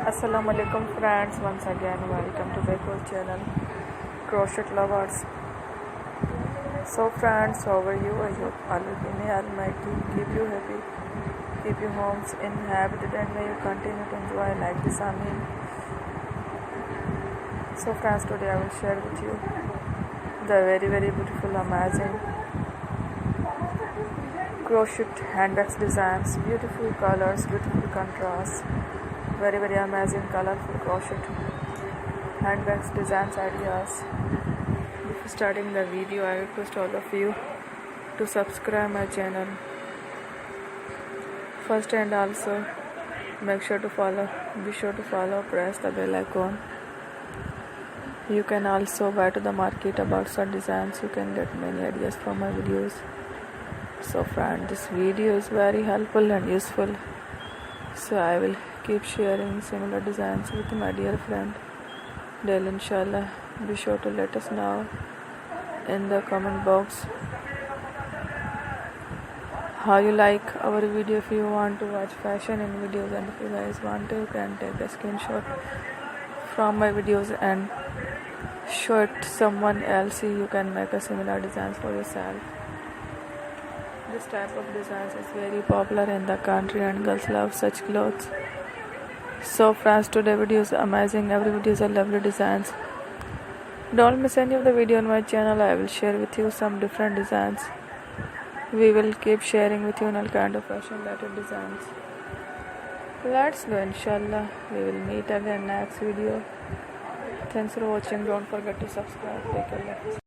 Assalamualaikum friends, once again welcome to the whole channel Crochet Lovers. So friends, how are you? I hope Allah may Almighty keep you happy, keep your homes inhabited, and may you continue to enjoy like this. Amin. So friends, today I will share with you the very beautiful, amazing crochet handbags designs, beautiful colors, beautiful contrasts, very amazing colorful crochet handbags designs ideas. Before starting the video, I request all of you to subscribe my channel first, and also make sure to follow, be sure to follow, press the bell icon. You can also buy to the market about such designs. You can get many ideas from my videos. So friend, this video is very helpful and useful, so I will keep sharing similar designs with my dear friend daily, inshallah. Be sure to let us know in the comment box how you like our video. If you want to watch fashion in videos, and if you guys want to, you can take a screenshot from my videos and show it to someone else. You can make a similar designs for yourself. This type of designs is very popular in the country and girls love such clothes. So friends, today video is amazing. Every video is a lovely designs. Don't miss any of the video on my channel. I will share with you some different designs. We will keep sharing with you all kind of fashion related designs. Let's go, inshallah. We will meet again next video. Thanks for watching. Don't forget to subscribe. Take care.